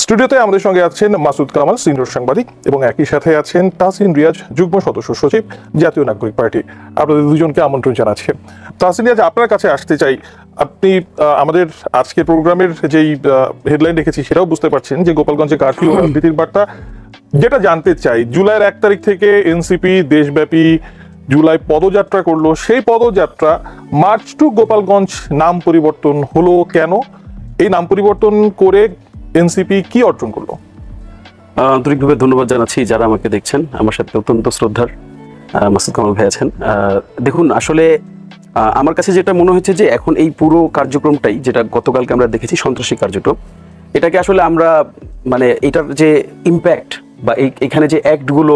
স্টুডিওতে আমাদের সঙ্গে আছেন মাসুদ কামাল, সিনিয়র সাংবাদিক, এবং একই সাথে আছেন তাহসিন রিয়াজ, যুগ্ম সদস্য সচিব, জাতীয় নাগরিক পার্টি। আপনাদের দুজনকে আমন্ত্রণ জানাচ্ছি। তাহসিন রিয়াজ, আপনার কাছে আসতে চাই। আপনি আমাদের আজকের প্রোগ্রামের যেই হেডলাইন রেখেছি সেটাও বুঝতে পারছেন যে গোপালগঞ্জে কারফিউ রাজনীতির বার্তা। যেটা জানতে চাই, জুলাইয়ের 1 তারিখ থেকে এনসিপি দেশব্যাপী জুলাই পদযাত্রা করলো। সেই পদযাত্রা মার্চ টু গোপালগঞ্জ নাম পরিবর্তন হলো কেন? এই নাম পরিবর্তন করে এনসিপি কি অর্জন করলো? আন্তরিকভাবে ধন্যবাদ জানাচ্ছি যারা আমাকে দেখছেন। আমার সাথে অত্যন্ত শ্রদ্ধার মাসুদ কামাল ভাই আছেন। দেখুন, আসলে আমার কাছে যেটা মনে হয়েছে যে এখন এই পুরো কার্যক্রমটাই, যেটা গতকালকে আমরা দেখেছি সন্ত্রাসী কার্যক্রম, এটাকে আসলে আমরা মানে এটার যে ইম্প্যাক্ট বা এখানে যে অ্যাক্টগুলো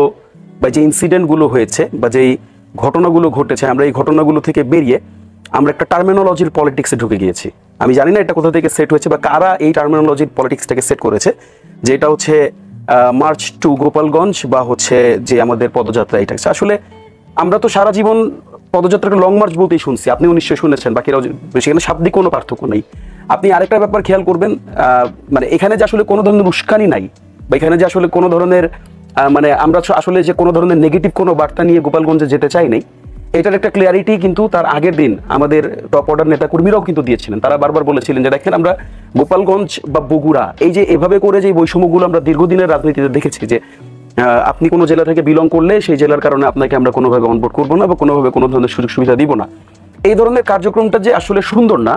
বা যে ইনসিডেন্টগুলো হয়েছে বা যেই ঘটনাগুলো ঘটেছে, আমরা এই ঘটনাগুলো থেকে বেরিয়ে আমরা একটা টার্মিনোলজির পলিটিক্সে ঢুকে গিয়েছি। আমি জানি না এটা কোথা থেকে সেট হয়েছে বা কারা এই টার্মিনোলজির পলিটিক্সটাকে সেট করেছে, যে এটা হচ্ছে মার্চ টু গোপালগঞ্জ বা হচ্ছে যে আমাদের পদযাত্রা। এটা আসলে আমরা তো সারা জীবন পদযাত্রাকে লং মার্চ বলতেই শুনছি, আপনিও নিশ্চয়ই শুনেছেন, বাকিরাও, সেখানে শাব্দিক কোনো পার্থক্য নেই। আপনি আরেকটা ব্যাপার খেয়াল করবেন, মানে এখানে যে আসলে কোনো ধরনের উস্কানি নাই বা এখানে যে আসলে কোনো ধরনের মানে আমরা আসলে যে কোনো ধরনের নেগেটিভ কোনো বার্তা নিয়ে গোপালগঞ্জে যেতে চাই নাই, এটার একটা ক্লিয়ারিটি কিন্তু তার আগের দিন আমাদের টপ অর্ডার নেতা কর্মীরাও কিন্তু দিয়েছিলেন। তারা বারবার বলেছিলেন যে দেখেন, আমরা গোপালগঞ্জ বা বগুড়া এই যে এভাবে করে যে বৈষম্যগুলো আমরা দীর্ঘদিনের রাজনীতিতে দেখেছি, যে আপনি কোনো জেলা থেকে বিলং করলে সেই জেলার কারণে আপনাকে আমরা কোনোভাবে অনবোর্ড করবো না বা কোনোভাবে কোনো ধরনের সুযোগ সুবিধা দিব না, এই ধরনের কার্যক্রমটা যে আসলে সুন্দর না,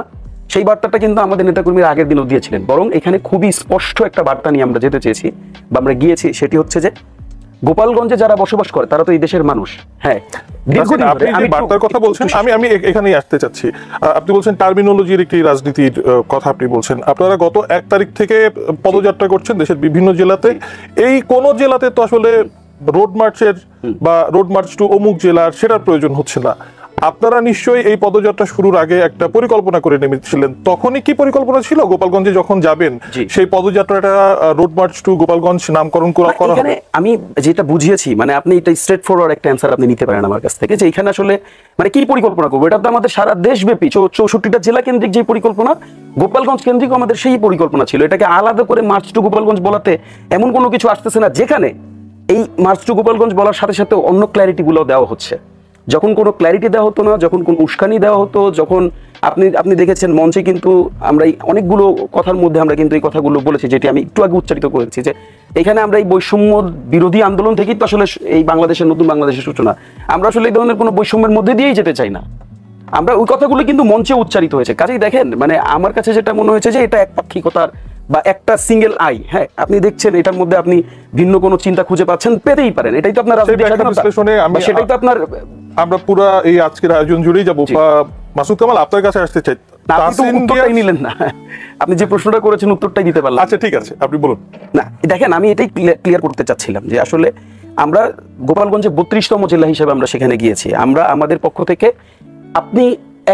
সেই বার্তাটা কিন্তু আমাদের নেতাকর্মীরা আগের দিনও দিয়েছিলেন। বরং এখানে খুবই স্পষ্ট একটা বার্তা নিয়ে আমরা যেতে চেয়েছি বা আমরা গিয়েছি, সেটি হচ্ছে যে গোপালগঞ্জে যারা বসবাস করে তারা তো এই দেশের মানুষ। হ্যাঁ, আপনি বার্তার কথা বলছেন, আমি এখানেই আসতে চাচ্ছি। আপনি বলছেন টার্মিনোলজির একটি রাজনীতির কথা আপনি বলছেন। আপনারা গত 1 তারিখ থেকে পদযাত্রা করছেন দেশের বিভিন্ন জেলাতে। এই কোন জেলাতে তো আসলে রোড মার্চের বা রোড মার্চ টু অমুক জেলার সেটার প্রয়োজন হচ্ছে না। আপনারা নিশ্চয়ই এই পদযাত্রা শুরুর আগে একটা পরিকল্পনা করে নেমেছিলেন। তখনই কি পরিকল্পনা ছিল গোপালগঞ্জে যখন যাবেন সেই পদযাত্রাটা রোড মার্চ টু গোপালগঞ্জ নামকরণ করা হবে? আমি যেটা বুঝিয়েছি, মানে আপনি এটা স্ট্রেট ফরওয়ার্ড একটা অ্যান্সার আপনি নিতে পারেন আমার কাছ থেকে, যে এখানে আসলে মানে কি পরিকল্পনা করবো, এটা তো আমাদের সারা দেশব্যাপী 64টা জেলা কেন্দ্রিক যে পরিকল্পনা, গোপালগঞ্জ কেন্দ্রিক আমাদের সেই পরিকল্পনা ছিল। এটাকে আলাদা করে মার্চ টু গোপালগঞ্জ বলাতে এমন কোনো কিছু আসতেছে না, যেখানে এই মার্চ টু গোপালগঞ্জ বলার সাথে সাথে অন্য ক্ল্যারিটি গুলো দেওয়া হচ্ছে। যখন কোনো ক্ল্যারিটি দেওয়া হতো না, যখন কোনো উস্কানি দেওয়া হতো, যখন আপনি দেখেছেন মঞ্চে কিন্তু আমরা অনেকগুলো কথার মধ্যে আমরা কিন্তু এই কথাগুলো বলেছি, যেটি আমি একটু আগে উচ্চারিত করেছি, যে এখানে আমরা এই বৈষম্য বিরোধী আন্দোলন থেকেই তো আসলে এই বাংলাদেশের নতুন বাংলাদেশের সূচনা। আমরা আসলে এই ধরনের কোনো বৈষম্যের মধ্যে দিয়েই যেতে চাই না। আমরা ওই কথাগুলো কিন্তু মঞ্চে উচ্চারিত হয়েছে। কাজেই দেখেন, মানে আমার কাছে যেটা মনে হয়েছে যে এটা একপাক্ষিকতার বা একটা সিঙ্গেল আই। হ্যাঁ, আপনি দেখছেন এটার মধ্যে আপনি ভিন্ন কোনো চিন্তা খুঁজে পাচ্ছেন, পেতেই পারেন, এটাই তো আপনার রাজনৈতিক স্বাধীনতা, সেটাই তো আপনার। আমরা পুরো এই আজকের আয়োজন জুড়েই যাবো। মাসুদ কামাল, আপনার কাছে আসতে চাই। উত্তরটাই নিলেন না, আপনি যে প্রশ্নটা করেছেন উত্তরটাই দিতে পারলাম। আচ্ছা, ঠিক আছে, আপনি বলুন। না দেখেন, আমি এটাই ক্লিয়ার করতে চাচ্ছিলাম যে আসলে আমরা গোপালগঞ্জে 32তম জেলা হিসেবে আমরা সেখানে গিয়েছি। আমরা আমাদের পক্ষ থেকে আপনি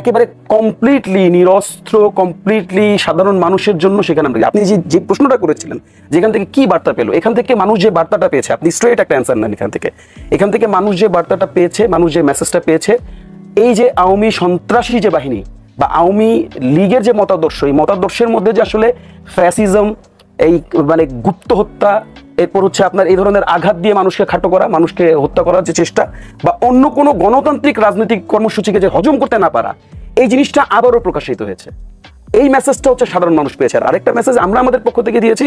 একেবারে কমপ্লিটলি নিরস্ত্র, কমপ্লিটলি সাধারণ মানুষের জন্য সেখানে আমরা, আপনি যে প্রশ্নটা করেছিলেন যেখান থেকে কি বার্তা পেলো, এখান থেকে মানুষ যে বার্তাটা পেয়েছে, আপনি স্ট্রেট একটা অ্যান্সার নেন। এখান থেকে মানুষ যে বার্তাটা পেয়েছে, মানুষ যে মেসেজটা পেয়েছে, এই যে আওয়ামী সন্ত্রাসী যে বাহিনী বা আওয়ামী লীগের যে মতাদর্শ, এই মতাদর্শের মধ্যে যে আসলে ফ্যাসিজম, এই মানে গুপ্ত হত্যা, এরপর হচ্ছে আপনার এই ধরনের আঘাত দিয়ে মানুষকে খাটো করা, মানুষকে হত্যা করার যে চেষ্টা, বা অন্য কোনো গণতান্ত্রিক রাজনৈতিক কর্মসূচিকে যে হজম করতে না পারা, এই জিনিসটা আবারও প্রকাশিত হয়েছে। এই মেসেজটা হচ্ছে সাধারণ মানুষ পেয়েছে। আর আরেকটা মেসেজ আমরা আমাদের পক্ষ থেকে দিয়েছি,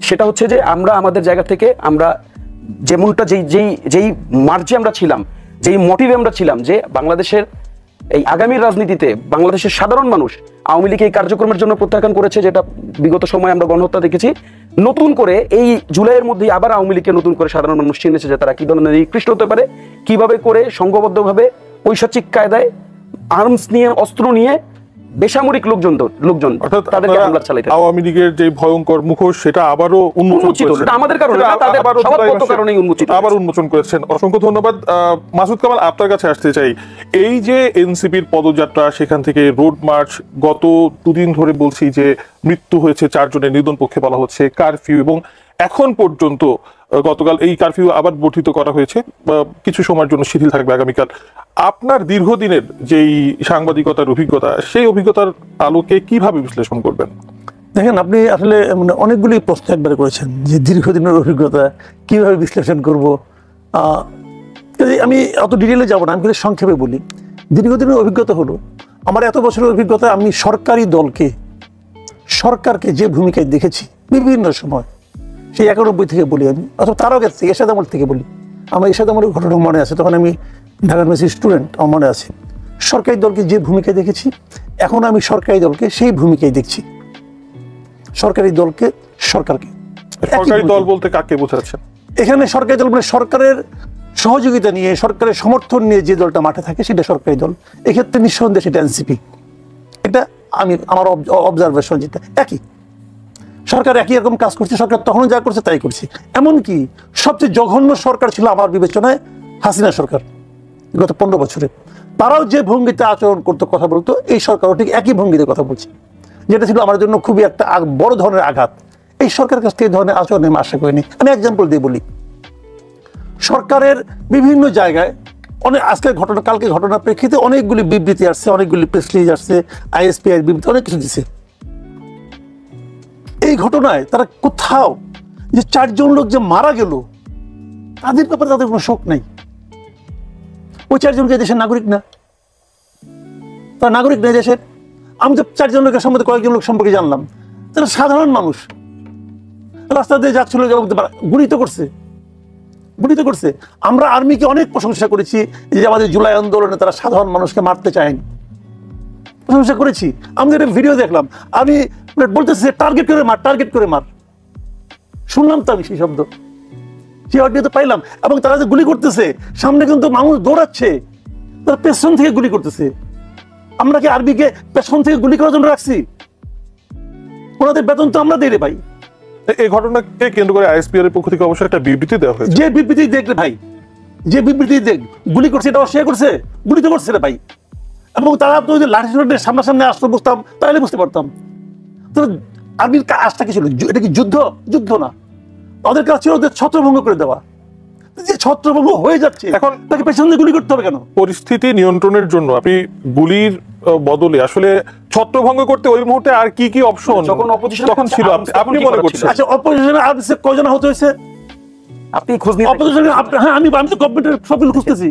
সেটা হচ্ছে যে আমরা আমাদের জায়গা থেকে আমরা যেমনটা যেই মার্জে আমরা ছিলাম, যেই মোটিভে আমরা ছিলাম, যে বাংলাদেশের এই আগামীর রাজনীতিতে বাংলাদেশের সাধারণ মানুষ আওয়ামী লীগ এই কার্যক্রমের জন্য প্রত্যাখ্যান করেছে, যেটা বিগত সময় আমরা গণহত্যা দেখেছি। নতুন করে এই জুলাইয়ের মধ্যে আবার আওয়ামী লীগকে নতুন করে সাধারণ মানুষ চিনেছে, যে তারা কি ধরনের নিকৃষ্ট হতে পারে, কিভাবে করে সংঘবদ্ধভাবে পৈশাচিক কায়দায় আর্মস নিয়ে, অস্ত্র নিয়ে বেসামরিক লোকজন তাদেরকে হামলা চালাইতে, আওয়ামী লীগের যে ভয়ঙ্কর মুখোশ সেটা আবারও উন্মোচিত, আমাদের কারণে আবার উন্মোচন করেছেন। অসংখ্য ধন্যবাদ। মাসুদ কামাল, আপনার কাছে আসতে চাই। এই যে এনসিপির পদযাত্রা, সেখান থেকে রোড মার্চ, গত 2 দিন ধরে বলছি যে মৃত্যু হয়েছে 4 জনের, নিধন পক্ষে বলা হচ্ছে, কারফিউ, এবং এখন পর্যন্ত গতকাল এই কারফিউ আবার বর্ধিত করা হয়েছে, কিছু সময়ের জন্য শিথিল থাকবে আগামীকাল। আপনার দীর্ঘদিনের যেই সাংবাদিকতার অভিজ্ঞতা, সেই অভিজ্ঞতার আলোকে কিভাবে বিশ্লেষণ করবেন? দেখেন, আপনি আসলে মানে অনেকগুলি প্রশ্ন একবারে করেছেন যে দীর্ঘদিনের অভিজ্ঞতা কিভাবে বিশ্লেষণ করব। আমি অত ডিটেলে যাব না, আমি কিন্তু সংক্ষেপে বলি। দীর্ঘদিনের অভিজ্ঞতা হলো, আমার এত বছরের অভিজ্ঞতা, আমি সরকারকে যে ভূমিকায় দেখেছি বিভিন্ন সময়, সেই 91 থেকে বলি আমি, অথবা তারও গেছে এরশাদ আমল থেকে বলি। আমার এরশাদ আমলের ঘটনা মনে আছে, তখন আমি ঢাকা ইউনিভার্সিটির স্টুডেন্ট, আমার মনে আছে। সরকারি দলকে যে ভূমিকায় দেখেছি, এখন আমি সরকারি দলকে সেই ভূমিকায় দেখছি। সরকারি দলকে সরকারকে সরকারি দল বলতে কাকে বোঝাচ্ছেন? এখানে সরকারি দল মানে সরকারের সহযোগিতা নিয়ে, সরকারের সমর্থন নিয়ে যে দলটা মাঠে থাকে সেটা সরকারি দল। এক্ষেত্রে নিঃসন্দেহে সেটা এনসিপি। এটা আমার অবজারভেশন, যেটা একই সরকার একই রকম কাজ করছে, সরকার তখনও যা করছে তাই করছে। এমনকি সবচেয়ে জঘন্য সরকার ছিল আমার বিবেচনায় হাসিনা সরকার গত 15 বছরে। তারাও যে ভঙ্গিতে আচরণ করতো, কথা বলতো, এই সরকারও ঠিক একই ভঙ্গিতে কথা বলছে, যেটা ছিল আমার জন্য খুবই একটা বড় ধরনের আঘাত। এই সরকারের কাছ থেকে এই ধরনের আচরণ আমি আশা করিনি। আমি এক্সাম্পল দিয়ে বলি, সরকারের বিভিন্ন জায়গায় আজকের ঘটনা, কালকে ঘটনার প্রেক্ষিতে অনেকগুলি বিবৃতি আসছে, অনেকগুলি প্রেস রিলিজ আসছে, আইএসপিআই বিবৃতি, অনেক কিছু দিচ্ছে। এই ঘটনায় তারা কোথাও যে 4 জন লোক যে মারা গেল, তাদের ব্যাপারে তাদের কোনো শোক নাই। ওই 4 জনকে দেশের নাগরিক না, তারা নাগরিক নেই দেশের। আমি তো 4 জন লোকের সম্বন্ধে কয়েকজন লোক সম্পর্কে জানলাম, তারা সাধারণ মানুষ, রাস্তা দিয়ে যাচ্ছিল, গুলিত করছে। আমরা আর্মিকে অনেক প্রশংসা করেছি যে আমাদের জুলাই আন্দোলনে তারা সাধারণ মানুষকে মারতে চায়নি, প্রশংসা করেছি। আমাদের একটা ভিডিও দেখলাম, আমি বলতেছি টার্গেট করে মার। শুনলাম তো আমি সেই শব্দ, সেই অডিও তো পাইলাম। এবং তারা যে গুলি করতেছে, সামনে কিন্তু মানুষ দৌড়াচ্ছে, তারা পেছন থেকে গুলি করতেছে। আমরা কি আর্মিকে পেছন থেকে গুলি করার জন্য রাখছি? ওনাদের বেতন তো আমরা দিই রে ভাই। এই ঘটনাকে কেন্দ্র করে আইএসপিআর এর পক্ষ থেকে অবশ্যই একটা বিবৃতি দেওয়া হয়েছে। যে বিবৃতি দেখলে ভাই, যে বিবৃতি দেখ, গুলি করছে এটা অস্বীকার করছে, গুলি তো করছে রে ভাই। এবং তারা তো যদি লাঠি সামনাসামনি আসতো, বুঝতাম, তাহলে বুঝতে পারতাম। তো আর্মির কাজটা কি ছিল? এটা কি যুদ্ধ না, তাদের কাজ ছিল ওদের ছত্রভঙ্গ করে দেওয়া। যে ছত্রভঙ্গ হয়ে যাচ্ছে, এখন তাকে পেছন দিয়ে গুলি করতে হবে কেন? পরিস্থিতি নিয়ন্ত্রণের জন্য আপনি গুলির বদলে আসলে ছত্রভঙ্গ করতে ওই মুহূর্তে আর কি অপশন যখন অপোজিশন তখন ছিল আপনি মনে করছেন? আচ্ছা, অপোজিশনে আর কয়জন আহত হয়েছে আপনি খোঁজ নিয়ে অপোজিশনে? হ্যাঁ, আমি তো গভর্নমেন্টের সবগুলো খুঁজতেছি।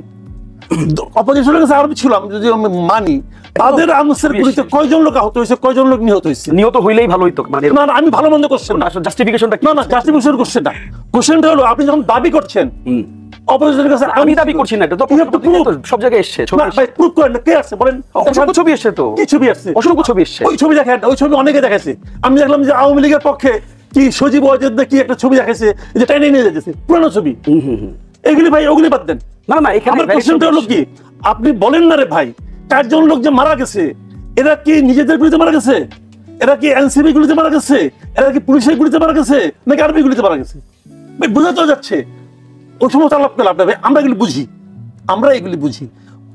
অপোজিশনের কাছে আমি ছিলাম, যদি আমি মানি, তাদের আনসার গুলিতে কয়জন লোক আহত হয়েছে, কয়জন লোক নিহত হয়েছে? নিহত হইলেই ভালো হইতো। মানে না, আমি ভালো মন্দ কোশ্চেন না, জাস্টিফিকেশনটা না, জাস্টিফিকেশন কোশ্চেন না। কোশ্চেনটা হলো, আপনি যখন দাবি করছেন অপোজিশনের কাছে, আমি দাবি করছি না, এটা তো সব জায়গায় এসছে। ভাই প্রুফ করেন না, কে আসছে বলেন? অসংখ্য ছবি এসছে তো। কি ছবি আসছে? অসংখ্য ছবি এসছে। ওই ছবি দেখেন, ওই ছবি অনেকে দেখাচ্ছে। আমি দেখলাম যে আওয়ামী লীগের পক্ষে কি সজীব ওয়াজেদ কি একটা ছবি দেখাচ্ছে, যে টাইনে নিয়ে যেতেছে, পুরানো ছবি। এগুলি ভাই, ওগুলি বাদ দেন। না, এখানে আমার কোশ্চেনটা হলো কি, আপনি বলেন না রে ভাই, 4 জন লোক যে মারা গেছে, এরা কি নিজেদের গুলিতে মারা গেছে? এরা কি এনসিবি গুলিতে মারা গেছে? এরা কি পুলিশের গুলিতে মারা গেছে, নাকি আর্মি গুলিতে মারা গেছে? ভাই বোঝা তো যাচ্ছে। ওই সমস্ত আলাপ করলে আপনার, আমরা এগুলি বুঝি।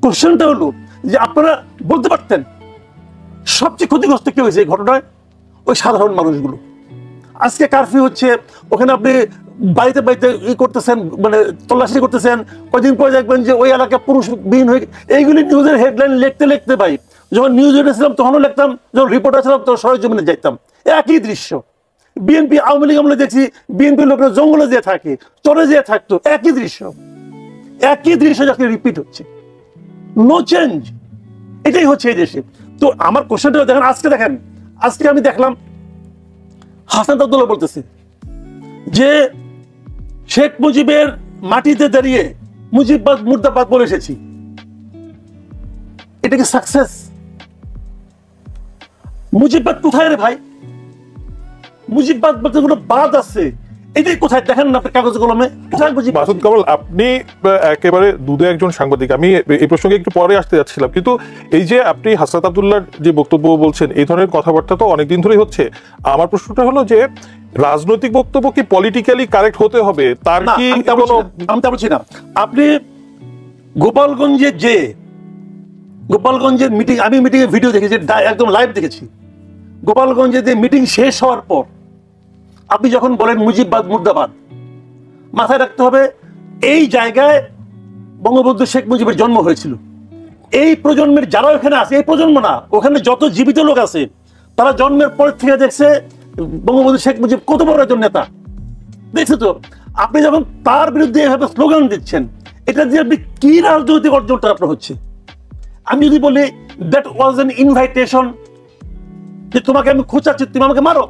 কোশ্চেনটা হলো যে আপনারা বলতে পারতেন সবচেয়ে ক্ষতিগ্রস্ত কি হয়েছে এই ঘটনায়? ওই সাধারণ মানুষগুলো। আজকে কারফিউ হচ্ছে, ওখানে আপনি বাড়িতে করতেছেন, মানে তল্লাশি করতেছেন, কদিন পরে দেখবেন যে ওই এলাকা পুরুষবিহীন হয়ে। এইগুলি নিউজের হেডলাইন লিখতে ভাই, যখন নিউজ ছিলাম তখনও লিখতাম, যখন রিপোর্টার ছিলাম তখন সরেজমিনে যাইতাম, একই দৃশ্য। বিএনপি আওয়ামী লীগ আমরা দেখছি, বিএনপি লোকেরা জঙ্গলে যেয়ে থাকে, চরে যেয়ে থাকতো, একই দৃশ্য যাকে রিপিট হচ্ছে, নো চেঞ্জ। এটাই হচ্ছে এই দেশে। তো আমার কোশ্চেনটা দেখেন, আজকে আমি দেখলাম হাসান আব্দুল্লাহ বলতেছে যে শেখ মুজিবের মাটিতে দাঁড়িয়ে মুজিববাদ মুর্দাবাদ বলে এসেছি। এটা কি সাকসেস? মুজিববাদ কোথায় রে ভাই? মুজিববাদ বলতে কোনো বাদ আছে, এটাই কোথায় দেখেন না আপনার কাগজে কলমে? মাসুদ কামাল, আপনি একেবারে দুধে একজন সাংবাদিক। আমি এই প্রসঙ্গে একটু পরে আসতে যাচ্ছিলাম, কিন্তু এই যে আপনি হাসনাত আব্দুল্লাহর যে বক্তব্য বলছেন, এই ধরনের কথাবার্তা তো অনেকদিন ধরেই হচ্ছে। আমার প্রশ্নটা হলো যে রাজনৈতিক বক্তব্য কি পলিটিক্যালি কারেক্ট হতে হবে? তার কি আমি তা বলছি না। আপনি গোপালগঞ্জের মিটিং, আমি মিটিং এর ভিডিও দেখেছি, একদম লাইভ দেখেছি। গোপালগঞ্জে যে মিটিং শেষ হওয়ার পর আপনি যখন বলেন মুজিববাদ মুর্দাবাদ, মাথায় রাখতে হবে এই জায়গায় বঙ্গবন্ধু শেখ মুজিবের জন্ম হয়েছিল। এই প্রজন্মের যারা ওখানে আছে, এই প্রজন্ম না, ওখানে যত জীবিত লোক আছে, তারা জন্মের পর থেকে দেখছে বঙ্গবন্ধু শেখ মুজিব কত বড় একজন নেতা, দেখছো তো? আপনি যখন তার বিরুদ্ধে এভাবে স্লোগান দিচ্ছেন, এটা দিয়ে আপনি কি রাজনৈতিক অর্জনটা আপনার হচ্ছে? আমি যদি বলি দ্যাট ওয়াজ অ্যান ইনভাইটেশন, যে তোমাকে আমি খোঁচাচ্ছি, তুমি আমাকে মারো।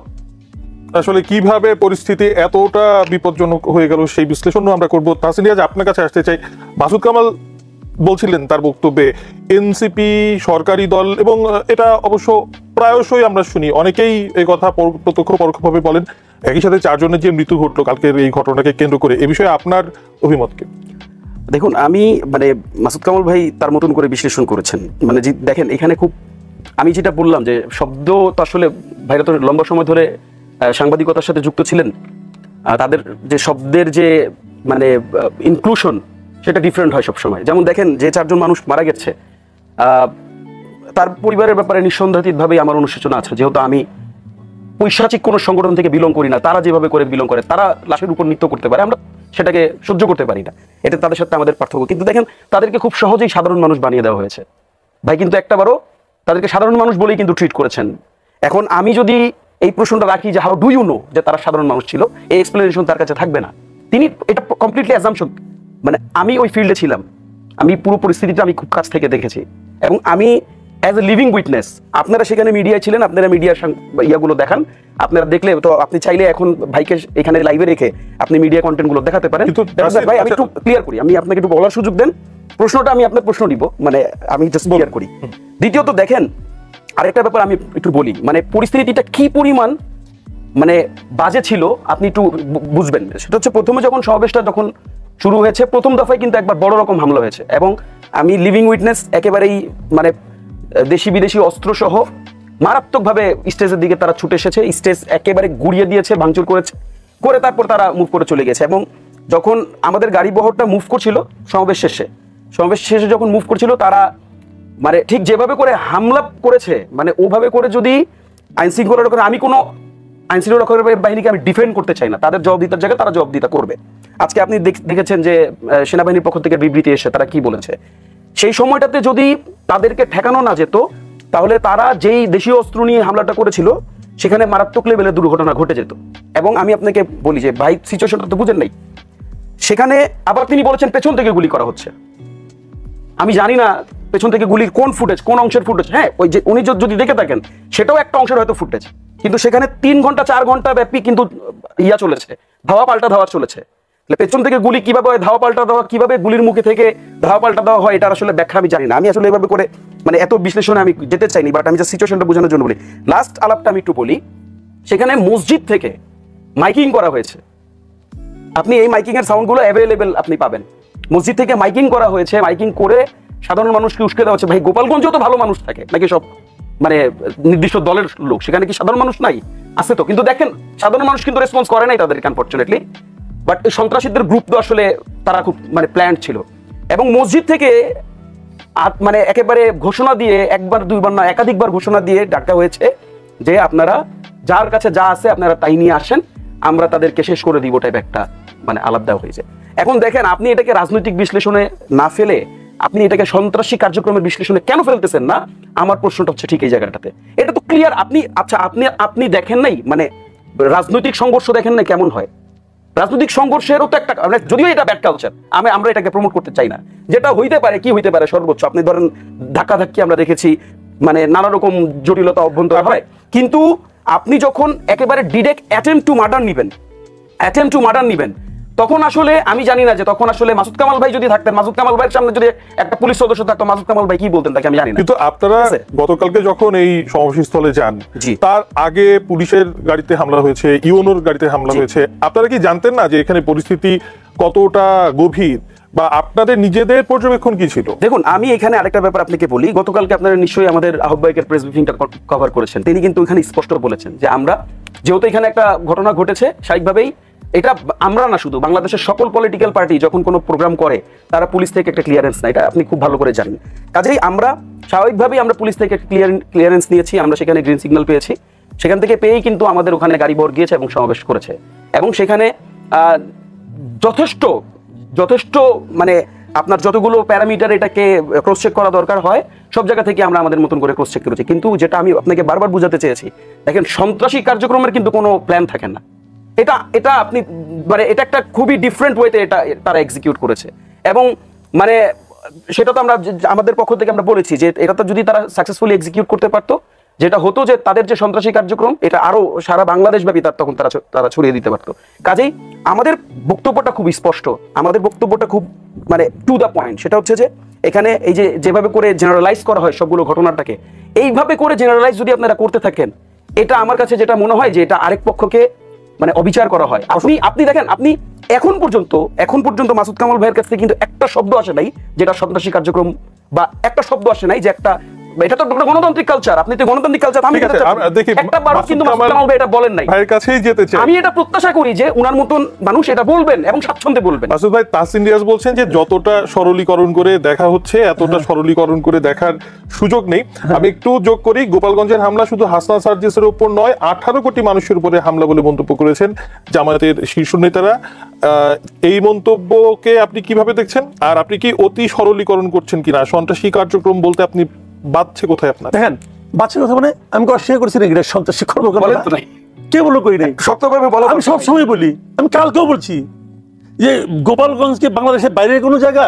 আসলে কিভাবে পরিস্থিতি এতটা বিপজ্জনক হয়ে গেল সেই বিশ্লেষণও আমরা করব। তাহসিন রিয়াজ, আপনার কাছে আসতে চাই। মাসুদ কামাল বলছিলেন তার বক্তব্যে এনসিপি সরকারি দল, এবং এটা অবশ্য প্রায়শই আমরা শুনি, অনেকেই এই কথা প্রত্যক্ষ পরোক্ষভাবে বলেন। একই সাথে 4 জনের যে মৃত্যু ঘটলো কালকের এই ঘটনাকে কেন্দ্র করে, এ বিষয়ে আপনার অভিমত কি? দেখুন, আমি মানে মাসুদ কামাল ভাই তার মতন করে বিশ্লেষণ করেছেন। মানে দেখেন, এখানে খুব আমি যেটা বললাম যে শব্দ তো আসলে ভাইরা তো লম্বা সময় ধরে সাংবাদিকতার সাথে যুক্ত ছিলেন, তাদের যে শব্দের যে মানে ইনক্লুশন সেটা ডিফারেন্ট হয় সবসময়। যেমন দেখেন, যে 4 জন মানুষ মারা গেছে তার পরিবারের ব্যাপারে নিঃসন্দেহিতভাবেই আমার অনুশোচনা আছে, যেহেতু আমি পৈশাচিক কোনো সংগঠন থেকে বিলং করি না। তারা যেভাবে করে বিলং করে, তারা লাশের উপর নৃত্য করতে পারে, আমরা সেটাকে সহ্য করতে পারি না। এটা তাদের সাথে আমাদের পার্থক্য। কিন্তু দেখেন, তাদেরকে খুব সহজেই সাধারণ মানুষ বানিয়ে দেওয়া হয়েছে ভাই, কিন্তু একটাবারও তাদেরকে সাধারণ মানুষ বলেই কিন্তু ট্রিট করেছেন। এখন আমি যদি এই প্রশ্নটা রাখি যে হাউ ডু ইউ নো যে তারা সাধারণ মানুষ ছিল, এই এক্সপ্লেনেশন তার কাছে থাকবে না। তিনি এটা কমপ্লিটলি অ্যাজাম্পশন, মানে আমি ওই ফিল্ডে ছিলাম, আমি পুরো পরিস্থিতিটা আমি খুব কাছ থেকে দেখেছি, এবং আমি অ্যাজ এ লিভিং উইটনেস। আপনারা সেখানে মিডিয়ায় ছিলেন, আপনারা মিডিয়ার ইয়াগুলো দেখান, আপনারা দেখলে তো আপনি চাইলে এখন ভাইকে এখানে লাইভে রেখে আপনি মিডিয়া কন্টেন্ট গুলো দেখাতে পারেন। কিন্তু ভাই আমি একটু ক্লিয়ার করি, আমি আপনাকে একটু বলার সুযোগ দেন, প্রশ্নটা আমি আপনার প্রশ্ন নিব, মানে আমি জাস্ট ক্লিয়ার করি। দ্বিতীয়ত দেখেন, আরেকটা ব্যাপার আমি একটু বলি, মানে পরিস্থিতিটা কি পরিমাণ মানে বাজে ছিল আপনি একটু বুঝবেন। সেটা হচ্ছে, প্রথমে যখন সমাবেশটা যখন শুরু হয়েছে, প্রথম দফায় কিন্তু একবার বড় রকম হামলা হয়েছে, এবং আমি লিভিং উইটনেস, একেবারেই মানে দেশি বিদেশি অস্ত্র সহ মারাত্মকভাবে স্টেজের দিকে তারা ছুটে এসেছে, স্টেজ একেবারে গুড়িয়ে দিয়েছে, ভাঙচুর করেছে, করে তারপর তারা মুভ করে চলে গেছে। এবং যখন আমাদের গাড়ি বহরটা মুভ করছিল সমাবেশ শেষে যখন মুভ করছিল, তারা মানে ঠিক যেভাবে করে হামলা করেছে, মানে ওভাবে করে যদি আইন শৃঙ্খলা রক্ষা, আমি কোনো আইন শৃঙ্খলা রক্ষাকারী বাহিনীকে আমি ডিফেন্ড করতে চাই না, তাদের জবাবদিহিতার জায়গায় তারা জবাবদিহিতা করবে। আজকে আপনি দেখেছেন যে সেনাবাহিনীর পক্ষ থেকে বিবৃতি এসে তারা কি বলেছে। সেই সময়টাতে যদি তাদেরকে ঠেকানো না যেত, তাহলে তারা যেই দেশীয় অস্ত্র নিয়ে হামলাটা করেছিল সেখানে মারাত্মক লেভেলের দুর্ঘটনা ঘটে যেত। এবং আমি আপনাকে বলি যে ভাই, সিচুয়েশনটা তো বুঝেন নাই। সেখানে আবার তিনি বলেছেন পেছন থেকে গুলি করা হচ্ছে। আমি জানি না পেছন থেকে গুলির কোন ফুটেজ, কোন অংশের ফুটেজ। হ্যাঁ, ওই যে উনি যদি দেখে থাকেন, সেটাও একটা অংশের হয়তো ফুটেজ, কিন্তু সেখানে 3 ঘন্টা 4 ঘন্টা ব্যাপী কিন্তু ইয়া চলেছে, ধাওয়া পাল্টা ধাওয়া চলেছে। পেছন থেকে গুলি কিভাবে হয়, ধাওয়া পাল্টা দেওয়া কিভাবে, গুলির মুখে থেকে ধাওয়া পাল্টা দেওয়া হয়, এটার আসলে ব্যাখ্যা আমি জানি না। আমি আসলে এভাবে করে মানে এত বিশ্লেষণে আমি যেতে চাইনি, বাট আমি যে সিচুয়েশনটা বোঝানোর জন্য বলি। লাস্ট আলাপটা আমি একটু বলি, সেখানে মসজিদ থেকে মাইকিং করা হয়েছে, আপনি এই মাইকিং এর সাউন্ডগুলো অ্যাভেলেবেল আপনি পাবেন। মসজিদ থেকে মাইকিং করা হয়েছে, মাইকিং করে সাধারণ মানুষকে উস্কে দেওয়া হচ্ছে। ভাই, গোপালগঞ্জেও তো ভালো মানুষ থাকে নাকি, সব মানে নির্দিষ্ট দলের লোক, সেখানে কি সাধারণ মানুষ নাই? আছে তো, কিন্তু দেখেন সাধারণ মানুষ কিন্তু রেসপন্স করে নাই তাদেরকে, আনফরচুনেটলি। বাট এই সন্ত্রাসীদের গ্রুপ তো আসলে তারা খুব মানে প্ল্যান্ড ছিল, এবং মসজিদ থেকে মানে একেবারে ঘোষণা দিয়ে, একবার দুইবার না একাধিকবার ঘোষণা দিয়ে ডাকা হয়েছে যে আপনারা যার কাছে যা আছে আপনারা তাই নিয়ে আসেন, আমরা তাদেরকে শেষ করে দিব, টাইপ একটা মানে আলাপ দেওয়া হয়েছে। এখন দেখেন, আপনি এটাকে রাজনৈতিক বিশ্লেষণে না ফেলে আপনি এটাকে সন্ত্রাসী কার্যক্রমের বিশ্লেষণে কেন ফেলতেছেন না? আমার প্রশ্নটা হচ্ছে ঠিক এই জায়গাটাতে। এটা তো ক্লিয়ার। আপনি আচ্ছা, আপনি দেখেন নাই, মানে রাজনৈতিক সংঘর্ষ দেখেন নাই কেমন হয়? রাজনৈতিক সংঘর্ষেরও তো একটা, যদিও এটা ব্যাড কালচার, আমরা এটাকে প্রমোট করতে চাই না। যেটা হইতে পারে, কি হইতে পারে সর্বোচ্চ, আপনি ধরেন ধাক্কাধাক্কি আমরা দেখেছি, মানে নানা রকম জটিলতা অভ্যন্তর হয়। কিন্তু আপনি যখন একেবারে ডিরেক্ট অ্যাটেম্প টু মার্ডার নিবেন, তখন আসলে আমি জানি না যে তখন আসলে মাসুদ কামাল ভাই যদি থাকতেন, মাসুদ কামাল ভাইয়ের সামনে যদি একটা পুলিশ সদস্য থাকতো, মাসুদ কামাল ভাই কি বলতেন তাকে আমি জানি না। কিন্তু আপনারা গতকালকে যখন এই সমাবেশস্থলে যান, তার আগে পুলিশের গাড়িতে হামলা হয়েছে, ইউনোর গাড়িতে হামলা হয়েছে, আপনারা কি জানতেন না যে এখানে পরিস্থিতি কতটা গভীর, বা আপনাদের নিজেদের পর্যবেক্ষণ কি ছিল? দেখুন, আমি এখানে আরেকটা ব্যাপার আপনাকে বলি। গতকালকে আপনারা নিশ্চয়ই আমাদের আহ্বায়কের প্রেস ব্রিফিংটা কভার করেছেন। তিনি কিন্তু এখানে স্পষ্ট বলেছেন যে আমরা যেহেতু এখানে একটা ঘটনা ঘটেছে, স্বাভাবিকভাবেই এটা আমরা না, শুধু বাংলাদেশের সকল পলিটিক্যাল পার্টি যখন কোনো প্রোগ্রাম করে তারা পুলিশ থেকে একটা ক্লিয়ারেন্স নেয়, এটা আপনি খুব ভালো করে জানেন। কাজেই আমরা স্বাভাবিকভাবেই আমরা পুলিশ থেকে ক্লিয়ারেন্স নিয়েছি, আমরা সেখানে গ্রিন সিগন্যাল পেয়েছি, সেখান থেকে পেয়েই কিন্তু আমাদের ওখানে গাড়ি বহর গিয়েছে এবং সমাবেশ করেছে। এবং সেখানে যথেষ্ট মানে আপনার যতগুলো প্যারামিটার এটাকে ক্রস চেক করা দরকার হয় সব জায়গা থেকে আমরা আমাদের মতন করে ক্রস চেক করেছি। কিন্তু যেটা আমি আপনাকে বারবার বোঝাতে চেয়েছি, দেখেন সন্ত্রাসী কার্যক্রমের কিন্তু কোনো প্ল্যান থাকে না। এটা আপনি মানে এটা একটা খুবই ডিফারেন্ট ওয়েতে এটা তারা এক্সিকিউট করেছে। এবং মানে সেটা তো আমরা আমাদের পক্ষ থেকে আমরা বলেছি যে এটা তো যদি তারা সাকসেসফুলি এক্সিকিউট করতে পারতো, যেটা হতো যে তাদের যে সন্ত্রাসী কার্যক্রম এটা আরো সারা বাংলাদেশ ব্যাপী তখন তারা ছড়িয়ে দিতে পারতো। কাজেই আমাদের বক্তব্যটা খুব স্পষ্ট, আমাদের বক্তব্যটা খুব মানে টু দ্য পয়েন্ট। সেটা হচ্ছে যে এখানে এই যে যেভাবে করে জেনারেলাইজ করা হয় সবগুলো ঘটনাটাকে, এইভাবে করে জেনারেলাইজ যদি আপনারা করতে থাকেন, এটা আমার কাছে যেটা মনে হয় যে এটা আরেক পক্ষকে মানে অবিচার করা হয়। আপনি দেখেন, আপনি এখন পর্যন্ত মাসুদ কামাল ভাইয়ের কাছ থেকে কিন্তু একটা শব্দ আসে নাই যেটা সন্ত্রাসী কার্যক্রম, বা একটা শব্দ আসে নাই যে একটা, এটা তো গণতান্ত্রিক কালচার, আপনি তো গণতান্ত্রিক কালচার, আমি একটা বারো কিন্তু মাসুদ কামাল ভাই এটা বলেন নাই। ভাইয়ের কাছেই যেতে চাই, আমি এটা প্রত্যাশা করি যে উনার মতন মানুষ এটা বলবেন এবং স্বাচ্ছন্দ্যে বলবেন। মাসুদ ভাই, তাহসিন রিয়াজ বলছেন যে যতটা সরলীকরণ করে দেখা হচ্ছে এতটা সরলীকরণ করে দেখার সুযোগ নেই। আমি একটু যোগ করি, গোপালগঞ্জের হামলা শুধু হাসনাত সার্জিসের উপর নয়, 18 কোটি মানুষের উপরে হামলা বলে মন্তব্য করেছেন জামায়াতের শীর্ষ নেতারা। এই মন্তব্যকে আপনি কিভাবে দেখছেন, আর আপনি কি অতি সরলীকরণ করছেন কিনা? সন্ত্রাসী কার্যক্রম বলতে আপনি বাদছে কোথায় আপনার? দেখেন বাচ্চার কথা মানে আমি অস্বীকার করছি না এটা সন্ত্রাসী কর্মকাণ্ড, বলেন তো নাই, কে বলো করি নাই, শক্তভাবে বলো। আমি সব সময় বলি, আমি কালকেও বলছি যে গোপালগঞ্জ কি বাংলাদেশের বাইরের কোনো জায়গা?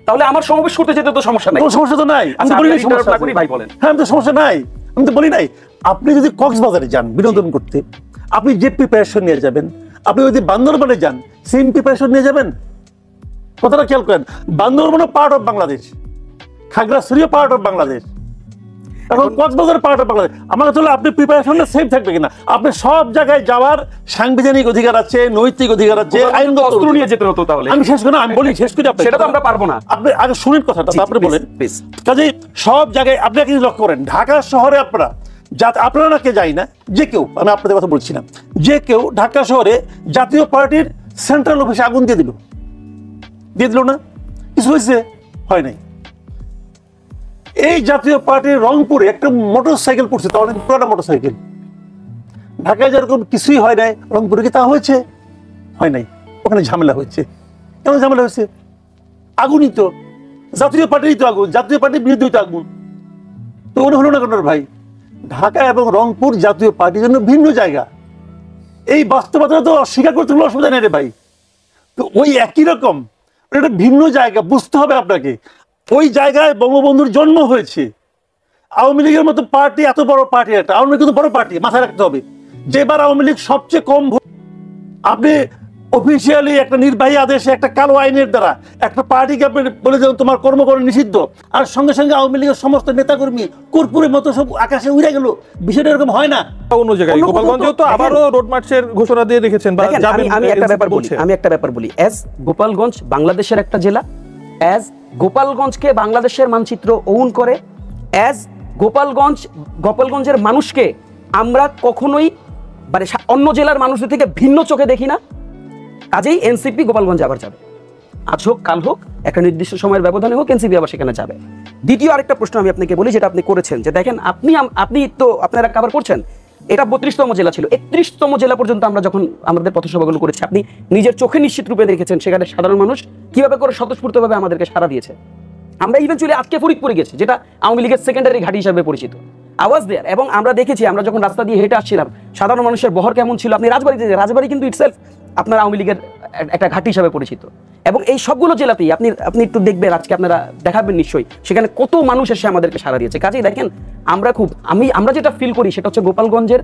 তাহলে আমার সমাবেশ করতে যেতে তো সমস্যা নাই, কোনো সমস্যা তো নাই, আমি তো বলি নাই সমস্যা আছে। ভাই বলেন। হ্যাঁ, আমি তো সমস্যা নাই, আমি তো বলি নাই। আপনি যদি কক্সবাজারে যান বিনোদন করতে, আপনি যে প্রিপারেশন নিয়ে যাবেন, আপনি যদি বান্দরবানে যান সেম প্রিপারেশন নিয়ে যাবেন। কথাটা খেয়াল করেন, বান্দরবানও part of Bangladesh, খাগড়াছড়িও part of Bangladesh, এখন কক্সবাজার পার্ট অফ বাংলাদেশ। আমার কাছে হলো আপনি প্রিপারেশনটা সেম থাকবে কিনা। আপনি সব জায়গায় যাওয়ার সাংবিধানিক অধিকার আছে, নৈতিক অধিকার আছে, আইনগত অস্ত্র নিয়ে যেতে হতো। তাহলে আমি শেষ করি, আমি বলি শেষ করি, সেটা তো আমরা পারবো না। আপনি আগে শুনেন কথাটা, আপনি বলেন। কাজেই সব জায়গায় আপনি একটা জিনিস লক্ষ্য করেন, ঢাকা শহরে আপনারা না কে যাই না, যে কেউ, আমি আপনাদের কথা বলছি না, যে কেউ ঢাকা শহরে জাতীয় পার্টির সেন্ট্রাল অফিসে আগুন দিয়ে দিল না? কিছু হয়েছে? হয় নাই। এই জাতীয় পার্টির রংপুরে একটা মোটরসাইকেল পড়ছে, তা অনেক পুরোটা মোটরসাইকেল। ঢাকায় যেরকম কিছুই হয় নাই, রংপুরে কি তা হয়েছে? হয় নাই। ওখানে ঝামেলা হয়েছে। কেন ঝামেলা হয়েছে? আগুনই তো, জাতীয় পার্টিরই তো আগুন, জাতীয় পার্টির বিরুদ্ধেই তো আগুন। তো ওটা হলো না কেন ভাই? ঢাকা এবং রংপুর জাতীয় পার্টির জন্য ভিন্ন জায়গা। এই বাস্তবতা তো অস্বীকার করতে কোনো অসুবিধা নেই রে ভাই। তো ওই একই রকম, এটা ভিন্ন জায়গা, বুঝতে হবে আপনাকে। ওই জায়গায় বঙ্গবন্ধুর জন্ম হয়েছে। আওয়ামী লীগের মতো পার্টি, এত বড় পার্টি, একটা আওয়ামী লীগ কিন্তু বড় পার্টি, মাথায় রাখতে হবে। যেবার আওয়ামী লীগ সবচেয়ে কম ভোট, আপনি অফিসিয়ালি একটা নির্বাহী আদেশে একটা কালো আইনের দ্বারা একটা পার্টিকে আপনি বলে দেন তোমার কর্মকরণ নিষিদ্ধ, আর সঙ্গে সঙ্গে আওয়ামী লীগের সমস্ত নেতাকর্মী কর্পূরের মতো সব আকাশে উড়ে গেল। বিষয়টা এরকম হয় না অন্য জায়গায়। গোপালগঞ্জেও তো আবারও রোড মার্চের ঘোষণা দিয়ে রেখেছেন। আমি একটা ব্যাপার বলি, অ্যাজ গোপালগঞ্জ বাংলাদেশের একটা জেলা, অ্যাজ গোপালগঞ্জকে বাংলাদেশের মানচিত্র ওন করে, অ্যাজ গোপালগঞ্জের মানুষকে আমরা কখনোই মানে অন্য জেলার মানুষদের থেকে ভিন্ন চোখে দেখি না। কাজেই এনসিপি গোপালগঞ্জে আবার যাবে, আজ হোক কাল হোক, একটা নির্দিষ্ট সময়ের ব্যবধানে হোক, এনসিপি আবার সেখানে যাবে। দ্বিতীয় আরেকটা প্রশ্ন আমি আপনাকে বলি, যেটা আপনি করেছেন, যে দেখেন আপনি তো আপনারা কভার করছেন, এটা 32তম জেলা ছিল, 31তম জেলা পর্যন্ত আমরা যখন আমাদের পথসভাগুলো করেছি, আপনি নিজের চোখে নিশ্চিত রূপে দেখেছেন সেখানে সাধারণ মানুষ কিভাবে করে স্বতঃস্ফূর্তভাবে আমাদেরকে সাড়া দিয়েছে। আমরা ইভেনচুয়ালি আজকে ফরিদপুরে গেছি, যেটা আওয়ামী লীগের সেকেন্ডারি ঘাঁটি হিসাবে পরিচিত, আওয়াজ দেয়ার, এবং আমরা দেখেছি, আমরা যখন রাস্তা দিয়ে হেঁটে আসছিলাম সাধারণ মানুষের বহর কেমন ছিল। আপনি রাজবাড়ি কিন্তু ইটসেলফ আপনার আওয়ামী লীগের একটা ঘাঁটি হিসাবে পরিচিত, এবং এই সবগুলো জেলাতেই আপনি একটু দেখবেন, আজকে আপনারা দেখাবেন নিশ্চয়ই সেখানে কত মানুষ এসে আমাদেরকে সাড়া দিয়েছে। কাজেই দেখেন আমরা যেটা ফিল করি সেটা হচ্ছে গোপালগঞ্জের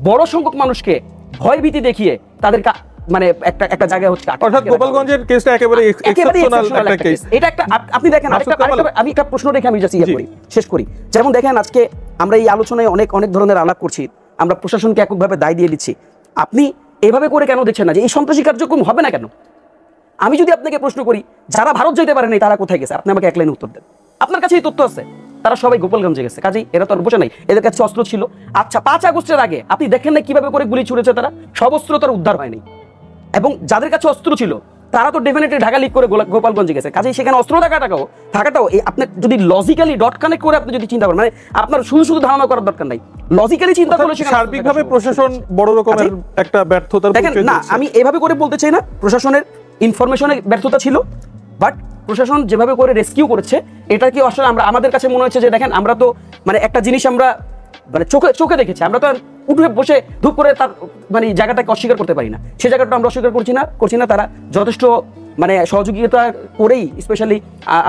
বড় সংখ্যক মানুষকে ভয় ভীতি দেখিয়ে তাদেরকে মানে একটা জায়গায় হচ্ছে, অর্থাৎ গোপালগঞ্জের কেসটা একেবারে এক্সেপশনাল একটা কেস। এটা একটা, আপনি দেখেন আমি একটা প্রশ্ন রেখে আমি জাস্ট শেষ করি। যেমন দেখেন আজকে আমরা এই আলোচনায় অনেক ধরনের আলাপ করছি, আমরা প্রশাসনকে এককভাবে দায় দিয়ে দিচ্ছি। আপনি এভাবে করে কেন দেখছেন না যে এই সন্ত্রাসী কার্যক্রম হবে না কেন? আমি যদি আপনাকে প্রশ্ন করি, যারা ভারত যেতে পারে নাই তারা কোথায় গেছে, আপনি আমাকে এক লাইন উত্তর দেন। আপনার কাছে এই তথ্য আছে, তারা সবাই গোপালগঞ্জে গেছে। কাজেই এরা তো আর বসে নাই, এদের কাছে অস্ত্র ছিল। আচ্ছা, 5 আগস্টের আগে আপনি দেখেন না কিভাবে করে গুলি ছুড়েছে তারা? সব অস্ত্র তার উদ্ধার হয়নি, এবং যাদের কাছে অস্ত্র ছিল তারা তো ডেফিনেটলি ঢাকা লিক করে গোপালগঞ্জে গেছে। কাজেই সেখানে অস্ত্র থাকাটাও এই আপনি যদি লজিক্যালি ডট কানেক্ট করে আপনি যদি চিন্তা করেন, মানে আপনার শুধু ধারণা করার দরকার নাই, লজিক্যালি চিন্তা করলে সার্বিকভাবে প্রশাসন বড় রকমের একটা ব্যর্থতার দেখেন না। আমি এভাবে করে বলতে চাই না প্রশাসনের ইনফরমেশনের ব্যর্থতা ছিল, বাট প্রশাসন যেভাবে করে রেস্কিউ করেছে, এটা কি আসলে আমাদের কাছে মনে হচ্ছে যে দেখেন আমরা তো মানে একটা জিনিস আমরা মানে চোখে দেখেছি, আমরা তো উঠে বসে ধূপ করে তার মানে জায়গাটাকে অস্বীকার করতে পারি না, সে জায়গাটা আমরা অস্বীকার করছি না। তারা যথেষ্ট মানে সহযোগিতা করেই, স্পেশালি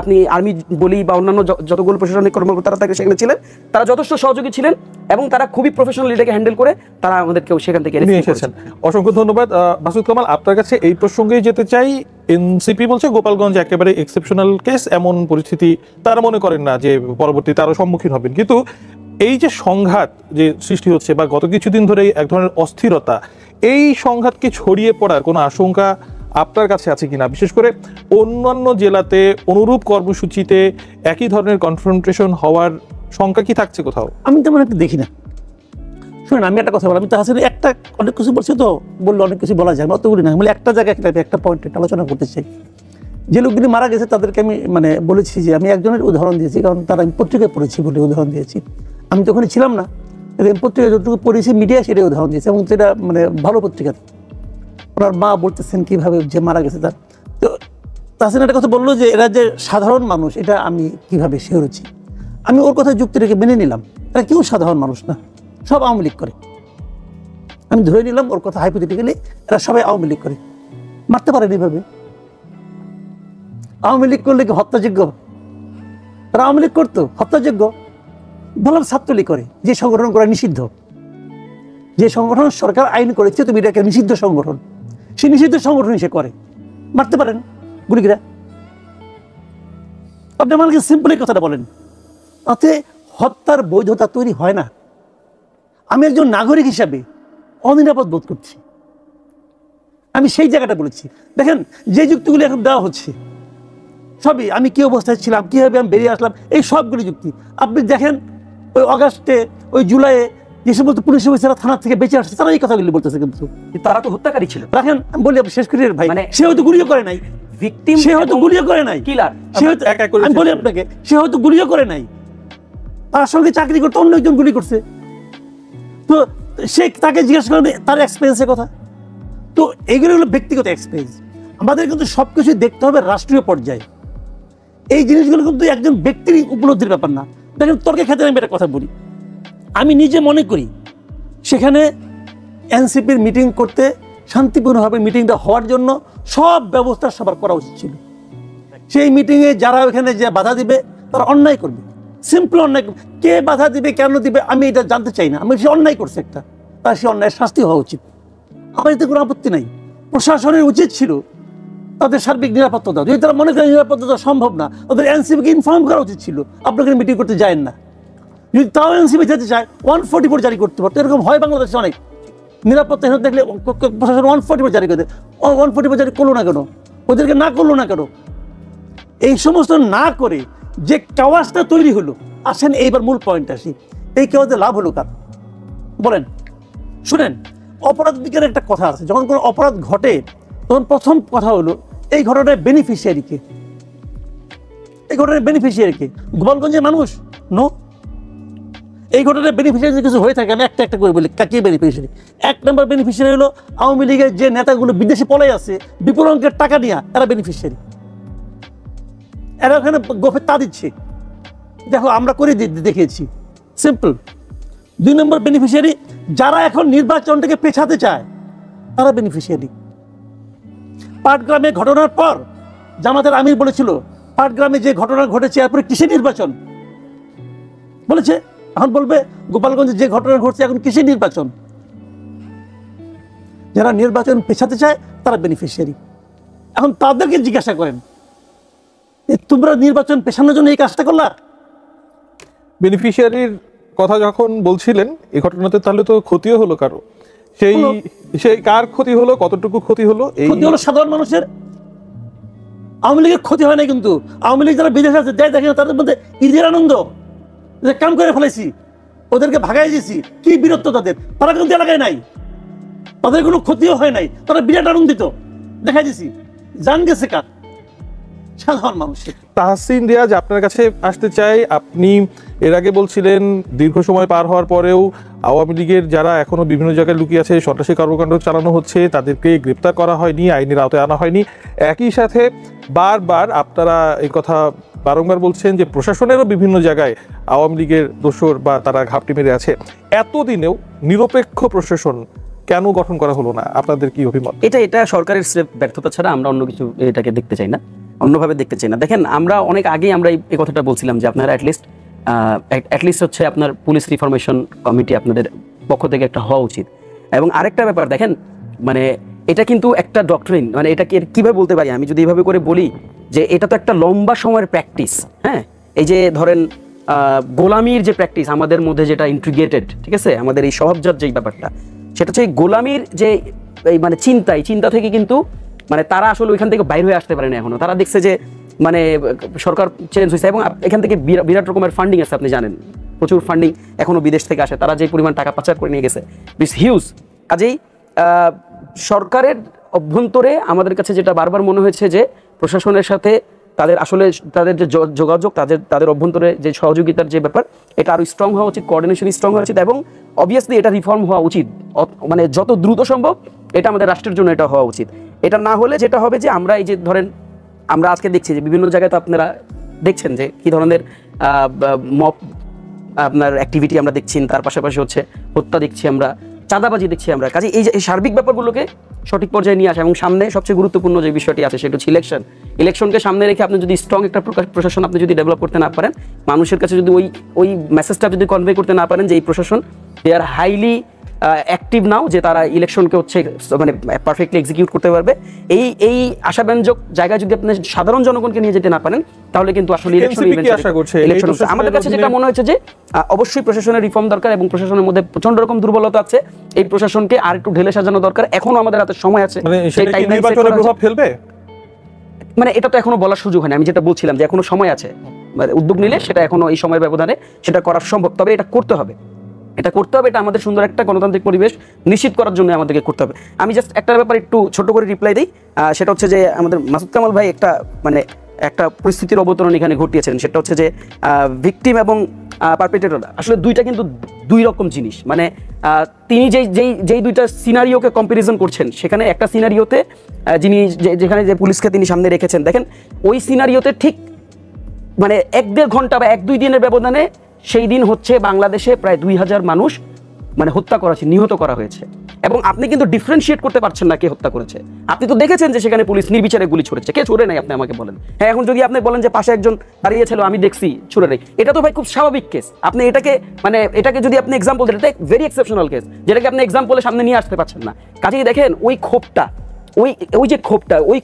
আপনি আর্মি বলি বা অন্যান্য যতগুলো প্রশাসনিক কর্মকর্তারা থাকে সেখানে ছিলেন, তারা যথেষ্ট সহযোগী ছিলেন এবং তারা খুবই প্রফেশনাল এটাকে হ্যান্ডেল করে তারা আমাদেরকেও সেখান থেকে নিয়ে এসেছেন। অসংখ্য ধন্যবাদ মাসুদ কামাল। আপনার কাছে এই প্রসঙ্গেই যেতে চাই, এনসিপি বলছে গোপালগঞ্জ একেবারে এক্সেপশনাল কেস, এমন পরিস্থিতি তারা মনে করেন না যে পরবর্তীতে আরো সম্মুখীন হবেন, কিন্তু এই যে সংঘাত যে সৃষ্টি হচ্ছে বা গত কিছুদিন ধরে এক ধরনের অস্থিরতা, এই সংঘাতকে ছড়িয়ে পড়ার কোনো আশঙ্কা আপনার কাছে আছে কিনা? বিশেষ করে অন্যান্য জেলাতে অনুরূপ কর্মসূচিতে একই ধরনের কনফ্রন্টেশন হওয়ার শঙ্কা কি থাকছে কোথাও? আমি তেমন একটা দেখি না। শুনুন, আমি একটা কথা বলি, আমি তাহসিন একটা অনেক কিছু বলছি, তো বললে অনেক কিছু বলা যায়, অতগুলি না, বলে একটা জায়গায় একটা পয়েন্টে আলোচনা করতে চাই। যে লোকগুলি মারা গেছে তাদেরকে আমি মানে বলেছি যে আমি একজনের উদাহরণ দিয়েছি, কারণ তারা আমি পত্রিকায় পড়েছি বলে উদাহরণ দিয়েছি। আমি তো ওখানে ছিলাম না, পত্রিকায় যতটুকু পড়েছি মিডিয়া সেটাই উদাহরণ দিয়েছে, এবং সেটা মানে ভালো পত্রিকা। ওনার মা বলতেছেন কীভাবে যে মারা গেছে তার। তো তাহসিন একটা কথা বললো যে এরা যে সাধারণ মানুষ, এটা আমি কীভাবে শিওরেছি। আমি ওর কথা যুক্তি রেখে মেনে নিলাম, এরা কেউ সাধারণ মানুষ না, সব আওয়ামী লীগ করে। আমি ধরে নিলাম ওর কথা হাইপোথেটিক্যালি, এরা সবাই আওয়ামী লীগ করে। মারতে পারেন এইভাবে? আওয়ামী লীগ করলে কি হত্যাযোগ্য? তারা আওয়ামী লীগ করতো, হত্যাযোগ্য? বললাম ছাত্রলীগ করে, যে সংগঠন করা নিষিদ্ধ, যে সংগঠন সরকার আইন করেছে তুমি এটাকে নিষিদ্ধ সংগঠন, সেই নিষিদ্ধ সংগঠন সে করে। মারতে পারেন গুলিগিরা? আপনি আমাকে সিম্পল এই কথাটা বলেন, তাতে হত্যার বৈধতা তৈরি হয় না। আমি একজন নাগরিক হিসাবে অনিরাপদ বোধ করছি, আমি সেই জায়গাটা বলেছি। দেখেন যে যুক্তিগুলি এখন দেওয়া হচ্ছে সবই আমি কি অবস্থায় ছিলাম, কীভাবে আমি বেরিয়ে আসলাম, এই সবগুলি যুক্তি। আপনি দেখেন ওই অগাস্টে, ওই জুলাইয়ে যে সমস্ত পুলিশ অফিসাররা থানা থেকে বেঁচে আসছে, তারা এই কথাগুলি বলতেছে, কিন্তু তারা তো হত্যাকারী ছিল। রাখেন আমি বলি, আপনি শেষ করি ভাই, মানে সে হয়তো গুলিও করে নাই, ভিকটিম সে হয়তো গুলিও করে নাই, কিলার, সে হয়তো, আমি বলি আপনাকে, সে হয়তো গুলিও করে নাই, তার সঙ্গে চাকরি করতে অন্য একজন গুলি করছে। তো সে তাকে জিজ্ঞাসা করেন তার এক্সপিরিয়েন্সের কথা। তো এইগুলো হলো ব্যক্তিগত এক্সপিরিয়েন্স। আমাদের কিন্তু সবকিছু দেখতে হবে রাষ্ট্রীয় পর্যায়ে। এই জিনিসগুলো কিন্তু একজন ব্যক্তির উপলব্ধির ব্যাপার না। দেখেন তর্কের ক্ষেত্রে আমি একটা কথা বলি, আমি নিজে মনে করি সেখানে এনসিপির মিটিং করতে, শান্তিপূর্ণভাবে মিটিংটা হওয়ার জন্য সব ব্যবস্থা সবার করা উচিত ছিল। সেই মিটিংয়ে যারা ওখানে যে বাধা দিবে তারা অন্যায় করবে, সিম্পল অন্যায়। কে বাধা দিবে, কেন দিবে, আমি এটা জানতে চাই না। আমি সে অন্যায় করছে একটা, তার সে অন্যায় শাস্তি হওয়া উচিত, আমার এতে কোনো আপত্তি নাই। প্রশাসনের উচিত ছিল তাদের সার্বিক নিরাপত্তা দাও। যদি তারা মনে করেন নিরাপত্তা দেওয়া সম্ভব না, তাদের এনসিপিকে ইনফর্ম করা উচিত ছিল আপনাকে মিটিং করতে যায়েন না। যদি তাও এনসিপি যেতে চায় 144 জারি করতে পারতো। এরকম হয় বাংলাদেশে অনেক, নিরাপত্তাহীনতা দেখলে প্রশাসন 144 জারি করে দেয়। 144 জারি করলো না কেন, ওদেরকে না করলো না কেন? এই সমস্ত না করে যে কাওয়াজটা তৈরি হলো, আসেন এইবার মূল পয়েন্ট আসি, এই কাওয়াজে লাভ হলো কার বলেন? শুনেন, অপরাধ বিজ্ঞানের একটা কথা আছে, যখন কোনো অপরাধ ঘটে তখন প্রথম কথা হলো এই ঘটনার বেনিফিশিয়ারিকে। এই ঘটনার বেনিফিশিয়ারিকে গোপালগঞ্জের মানুষ নো, এই ঘটনার বেনিফিশিয়ারি কিছু হয়ে থাকে আমি একটা একটা করে বলি কাকে বেনিফিশিয়ারি। 1 নম্বর বেনিফিশিয়ারি হলো আওয়ামী লীগের যে নেতাগুলো বিদেশে পলাই আছে বিপুল অঙ্কের টাকা নিয়ে, এরা বেনিফিশিয়ারি, এরা ওখানে গোফে তা দিচ্ছে, দেখো আমরা করে দেখিয়েছি, সিম্পল। 2 নম্বর বেনিফিশিয়ারি যারা এখন নির্বাচনটাকে পেছাতে চায়, তারা বেনিফিশিয়ারি। পাটগ্রামে ঘটনার পর জামাতের আমির বলেছিল পাটগ্রামে যে ঘটনা ঘটেছে এরপরে কিসের নির্বাচন বলেছে, এখন বলবে গোপালগঞ্জে যে ঘটনা ঘটছে এখন কিসের নির্বাচন। যারা নির্বাচন পেছাতে চায় তারা বেনিফিশিয়ারি। এখন তাদেরকে জিজ্ঞাসা করেন তোমরা নির্বাচন পেছানোর জন্য এই কাজটা করলা? বেনিফিশিয়ারির কথা যখন বলছিলেন এই ঘটনাতে, তাহলে তো ক্ষতিও হলো কারো, সেই কার ক্ষতি হলো, কতটুকু ক্ষতি হলো? এই ক্ষতি হলো সাধারণ মানুষের। আওয়ামী লীগের ক্ষতি হয় না, কিন্তু আওয়ামী লীগ যারা বিদেশে আছে যাই দেখে তাদের মধ্যে ঈদের আনন্দ, যে কাম করে ফেলেছি, ওদেরকে ভাগাই দিয়েছি, কি বীরত্ব তাদের। তারা কিন্তু এলাকায় নাই, তাদের কোনো ক্ষতিও হয় নাই, তারা বিরাট আনন্দিত, দেখাই দিয়েছি। জান গেছে কার? সাধারণ মানুষের। তাহসিন রিয়াজ, আপনার কাছে আসতে চাই। আপনি এর আগে বলছিলেন দীর্ঘ সময় পার হওয়ার পরেও আওয়ামী লীগের যারা এখনো বিভিন্ন জায়গায় লুকিয়ে আছে, সন্ত্রাসী কর্মকাণ্ড চালানো হচ্ছে, তাদেরকে গ্রেপ্তার করা হয়নি, আইনের আওতায় আনা হয়নি। একই সাথে বারবার আপনারা এই কথা বারংবার বলছেন যে প্রশাসনেরও বিভিন্ন জায়গায় আওয়ামী লীগের দোসর বা তারা ঘাপটি মেরে আছে। এতদিনেও নিরপেক্ষ প্রশাসন কেন গঠন করা হলো না? আপনাদের কি অভিমত? এটা সরকারের ব্যর্থতা ছাড়া আমরা অন্য কিছু এটাকে দেখতে চাই না, অন্যভাবে দেখতে চাই না। দেখেন, আমরা অনেক আগেই আমরা এই কথাটা বলছিলাম যে আপনারা অ্যাটলিস্ট হচ্ছে আপনার পুলিশ রিফরমেশন কমিটি আপনাদের পক্ষ থেকে একটা হওয়া উচিত। এবং আরেকটা ব্যাপার দেখেন, মানে এটা কিন্তু একটা ডক্টরিন, মানে এটাকে কিভাবে বলতে পারি আমি যদি এইভাবে করে বলি যে এটা তো একটা লম্বা সময়ের প্র্যাকটিস। হ্যাঁ, এই যে ধরেন গোলামির যে প্র্যাকটিস আমাদের মধ্যে যেটা ইন্টিগ্রেটেড, ঠিক আছে, আমাদের এই স্বভাবজাত যেই ব্যাপারটা, সেটা হচ্ছে এই গোলামির যে এই মানে চিন্তা থেকে কিন্তু মানে তারা আসলে ওইখান থেকে বাইরে হয়ে আসতে পারে না এখনো। তারা দেখছে যে মানে সরকার চেঞ্জ হয়েছে এবং এখান থেকে বিরাট রকমের ফান্ডিং আছে, আপনি জানেন প্রচুর ফান্ডিং এখনো বিদেশ থেকে আসে, তারা যে পরিমাণ টাকা পাচার করে নিয়ে গেছে ইটস হিউজ। কাজেই সরকারের অভ্যন্তরে আমাদের কাছে যেটা বারবার মনে হয়েছে যে প্রশাসনের সাথে তাদের যে যোগাযোগ, তাদের অভ্যন্তরে যে সহযোগিতার যে ব্যাপার, এটা আরো স্ট্রং হওয়া উচিত, কোঅর্ডিনেশন স্ট্রং হওয়া উচিত এবং অবভিয়াসলি এটা রিফর্ম হওয়া উচিত, মানে যত দ্রুত সম্ভব এটা আমাদের রাষ্ট্রের জন্য এটা হওয়া উচিত। এটা না হলে যেটা হবে যে আমরা এই যে ধরেন আমরা আজকে দেখছি যে বিভিন্ন জায়গায় তো আপনারা দেখছেন যে কি ধরনের মব আপনার অ্যাক্টিভিটি আমরা দেখছি, তার পাশাপাশি হচ্ছে হত্যা দেখছি আমরা, চাঁদাবাজি দেখছি আমরা। কাজে এই যে এই সার্বিক ব্যাপারগুলোকে সঠিক পর্যায়ে নিয়ে আসা এবং সামনে সবচেয়ে গুরুত্বপূর্ণ যে বিষয়টি আছে সেটা হচ্ছে ইলেকশনকে সামনে রেখে আপনি যদি স্ট্রং একটা প্রশাসন আপনি যদি ডেভেলপ করতে না পারেন, মানুষের কাছে যদি ওই মেসেজটা যদি কনভে করতে না পারেন যে এই প্রশাসন দে আর হাইলি অ্যাক্টিভ নাও, যে তারা ইলেকশনকে হচ্ছে মানে পারফেক্টলি এক্সিকিউট করতে পারবে, এই আশাব্যঞ্জক জায়গায় যদি আপনি সাধারণ জনগণকে নিয়ে যেতে না পারেন, তাহলে কিন্তু আসলে ইলেকশন আমাদের কাছে যেটা মনে হচ্ছে যে অবশ্যই প্রশাসনের রিফর্ম দরকার এবং প্রশাসনের মধ্যে প্রচন্ড রকম দুর্বলতা আছে। এই প্রশাসনকে আর একটু ঢেলে সাজানো দরকার, এখনো আমাদের হাতে সময় আছে। মানে এটা তো এখনো বলার সুযোগ হয়নি, আমি যেটা বলছিলাম যে এখনো সময় আছে, মানে উদ্যোগ নিলে সেটা এখনো এই সময়ের ব্যবধানে সেটা করা সম্ভব। তবে এটা করতে হবে, এটা আমাদের সুন্দর একটা গণতান্ত্রিক পরিবেশ নিশ্চিত করার জন্য আমাদেরকে করতে হবে। আমি জাস্ট একটা ব্যাপার একটু ছোট করে রিপ্লাই দিই, সেটা হচ্ছে যে আমাদের মাসুদ কামাল ভাই একটা পরিস্থিতির অবতরণ এখানে ঘটিয়েছেন, সেটা হচ্ছে যে ভিকটিম এবং পারপেট্রেটর আসলে দুইটা কিন্তু দুই রকম জিনিস। মানে তিনি যেই দুইটা সিনারিওকে কম্পারিজন করছেন, সেখানে একটা সিনারিওতে যিনি যেখানে যে পুলিশকে তিনি সামনে রেখেছেন, দেখেন ওই সিনারিওতে ঠিক মানে 1-1.5 ঘন্টা বা 1-2 দিনের ব্যবধানে সেই দিন হচ্ছে বাংলাদেশে প্রায় 2000 মানুষ মানে হত্যা করা হয়েছে, নিহত করা হয়েছে, এবং আপনি কিন্তু ডিফারেন্সিয়েট করতে পারছেন না কে হত্যা করেছে। আপনি তো দেখেছেন যে সেখানে পুলিশ নির্বিচারে গুলি ছুড়েছে, কে ছুড়ে নাই আপনি আমাকে বলেন। হ্যাঁ, এখন যদি আপনি বলেন যে পাশে একজন দাঁড়িয়েছিল আমি দেখছি ছুড়ে নেই, এটা তো ভাই খুব স্বাভাবিক কেস। আপনি এটাকে যদি আপনি এক্সাম্পল দেন, এটা ভেরি এক্সেপশনাল কেস, যেটাকে আপনি এক্সাম্পলের সামনে নিয়ে আসতে পারছেন না। কাজেই দেখেন ওই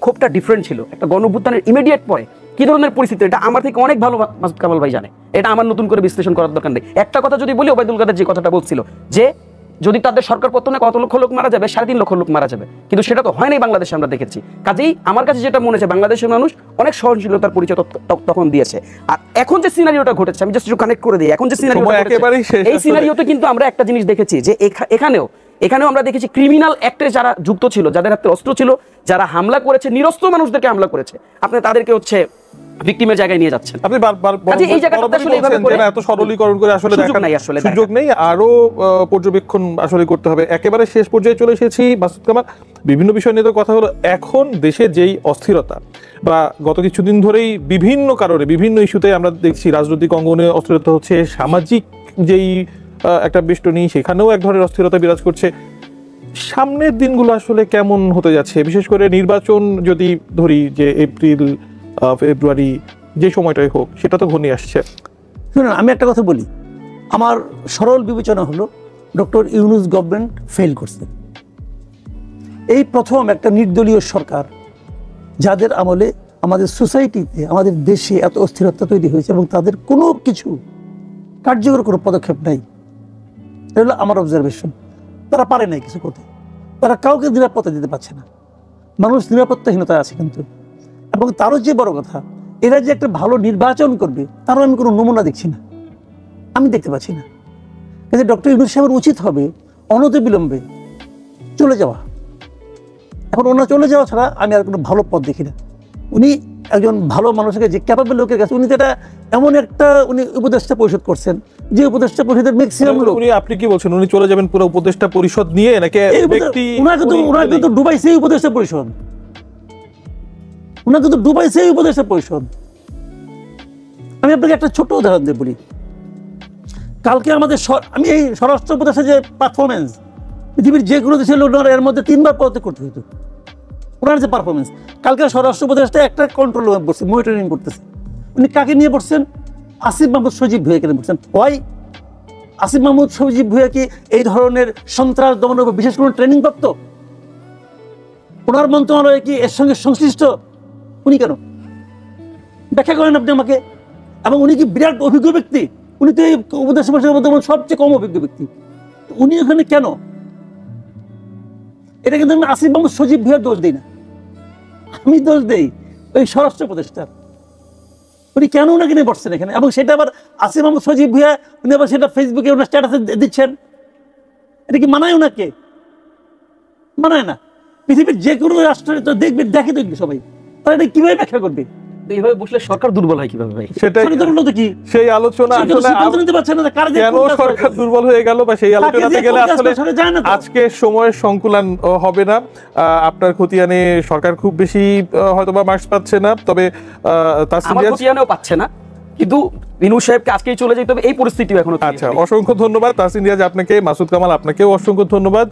ক্ষোভটা ডিফারেন্ট ছিল। একটা গণঅভ্যুত্থানের ইমিডিয়েট পরে কি ধরনের পরিস্থিতি, এটা আমার থেকে অনেক ভালো মাসুদ কামাল ভাই জানে, এটা আমার নতুন করে বিশ্লেষণ করার দরকার নেই। একটা কথা যদি বলি, ওবায়দুল কাদের যে কথাটা বলছিল যে যদি তাদের সরকার পতনে কত লক্ষ লোক মারা যাবে, 3.5 লক্ষ লোক মারা যাবে, কিন্তু সেটা তো হয় নাই বাংলাদেশে, আমরা দেখেছি। কাজেই আমার কাছে যেটা মনে হচ্ছে বাংলাদেশের মানুষ অনেক সহনশীলতার পরিচয় তখন দিয়েছে। আর এখন যে সিনারিওটা ঘটেছে, আমি জাস্ট একটু কানেক্ট করে দিই, এখন যে সিনারিওটা এই সিনারিওতে কিন্তু আমরা একটা জিনিস দেখেছি যে এখানেও আমরা দেখেছি ক্রিমিনাল অ্যাক্টে যারা যুক্ত ছিল, যাদের হাতে অস্ত্র ছিল, যারা হামলা করেছে, নিরস্ত্র মানুষদেরকে হামলা করেছে, আপনি তাদেরকে হচ্ছে ভিকটিমের জায়গায় নিয়ে যাচ্ছেন। আপনি এই জায়গাটা আসলে এত সরলীকরণ করে আসলে সুযোগ নেই, আরো পর্যবেক্ষণ আসলে করতে হবে। একেবারে শেষ পর্যায়ে চলে এসেছি মাসুদ কামাল, বিভিন্ন বিষয় নিয়ে তো কথা হলো। এখন দেশে যেই অস্থিরতা বা গত কিছুদিন ধরেই বিভিন্ন কারণে বিভিন্ন ইস্যুতে আমরা দেখছি রাজনৈতিক অঙ্গনে অস্থিরতা হচ্ছে, সামাজিক যেই একটা বেষ্টনী সেখানেও এক ধরনের অস্থিরতা বিরাজ করছে। সামনের দিনগুলো আসলে কেমন হতে যাচ্ছে, বিশেষ করে নির্বাচন যদি ধরি যে এপ্রিল ফেব্রুয়ারি যে সময়টাই হোক, সেটা তো ঘনিয়ে আসছে। শুনুন, আমি একটা কথা বলি, আমার সরল বিবেচনা হলো ডক্টর ইউনূস গভর্নমেন্ট ফেল করছে। এই প্রথম একটা নির্দলীয় সরকার যাদের আমলে আমাদের সোসাইটিতে, আমাদের দেশে এত অস্থিরতা তৈরি হয়েছে এবং তাদের কোনো কিছু কার্যকর কোনো পদক্ষেপ নাই। এটা হলো আমার অবজারভেশন। তারা পারে নাই কিছু করতে, তারা কাউকে নিরাপত্তা দিতে পারছে না, মানুষ নিরাপত্তাহীনতায় আছে কিন্তু। এবং তারও যে বড় কথা, এরা যে একটা ভালো নির্বাচন করবে তারও আমি কোনো নমুনা দেখছি না, আমি দেখতে পাচ্ছি না। কিন্তু ডক্টর ইউনূস সাহেবের উচিত হবে অনতিবিলম্বে চলে যাওয়া। এখন ওনার চলে যাওয়া ছাড়া আমি আর কোনো ভালো পথ দেখি না। উনি একজন ভালো মানুষকে, যে ক্যাপাবল লোকের কাছে, উনি যেটা এমন একটা উনি উপদেষ্টা পরিষদ করছেন, যে উপদেষ্টা পরিষদের ম্যাক্সিমাম লোক, উনি, আপনি কি বলছেন উনি চলে যাবেন পুরো উপদেষ্টা পরিষদ নিয়ে, নাকি ব্যক্তি? ওনাকে তো ডুবাইছে এই উপদেষ্টা পরিষদ, ওনাকে তো ডুবাইছে এই উপদেষ্টা পরিষদ। আমি আপনাকে একটা ছোট উদাহরণ দিয়ে বলি। কালকে আমাদের আমি এই স্বরাষ্ট্র উপদেষ্টা যে পারফরমেন্স, পৃথিবীর যে কোনো দেশের লোক এর মধ্যে 3 বার পদত্যাগ করতে হতো। ওনার যে পারফরমেন্স, কালকে স্বরাষ্ট্র উপদেষ্টা একটা কন্ট্রোল রুমে বসছে, মনিটরিং করতেছে। উনি কাকে নিয়ে বসছেন? আসিফ মাহমুদ সজীব ভুঁইয়াকে নিয়ে বসছেন। হয় আসিফ মাহমুদ সজীব ভুঁইয়া কি এই ধরনের সন্ত্রাস দমনের উপর বিশেষ কোনো ট্রেনিং প্রাপ্ত? ওনার মন্ত্রণালয়ে কি এর সঙ্গে সংশ্লিষ্ট? উনি কেন? ব্যাখ্যা করেন আপনি আমাকে। এবং উনি কি বিরাট অভিজ্ঞ ব্যক্তি? উনি তো এই উপদেষ্টা পরিষদের মধ্যে সবচেয়ে কম অভিজ্ঞ ব্যক্তি। উনি ওখানে কেন? এটা কিন্তু আমি আসিফ মাহমুদ সজীব ভুঁইয়ার দোষ দিই না, আমি দোষ দেই ওই স্বরাষ্ট্র উপদেষ্টা। উনি কেন ওনাকে নিয়ে বসছেন এখানে? এবং সেটা আবার আসিফ মাহমুদ সজীব ভুঁইয়া উনি আবার সেটা ফেসবুকে ওনার স্ট্যাটাসে দিচ্ছেন। এটা কি মানায় ওনাকে? মানায় না। পৃথিবীর যে কোনো রাষ্ট্রে তো দেখবে, দেখে দেখবে সবাই, তারা এটা কিভাবে ব্যাখ্যা করবে? এইভাবে বসলে সরকার দুর্বল হয় কিভাবে ভাই? সেটাই, সেই আলোচনা আসলে কেন সরকার দুর্বল হয়ে গেল, বা সেই আলোচনাতে গেলে আসলে আজকে সময়ের সংকুলান হবে না। আপনার খতিয়ানে সরকার খুব বেশি হয়তোবা মার্কস পাচ্ছে না, তবে আমার খতিয়ানেও পাচ্ছে না, কিন্তু ইউনূস সাহেবকে আজকেই চলে যেতে হবে, এই পরিস্থিতিও এখনো। আচ্ছা, অসংখ্য ধন্যবাদ তাসিন রিয়াজ আপনাকে, মাসুদ কামাল আপনাকেও অসংখ্য ধন্যবাদ।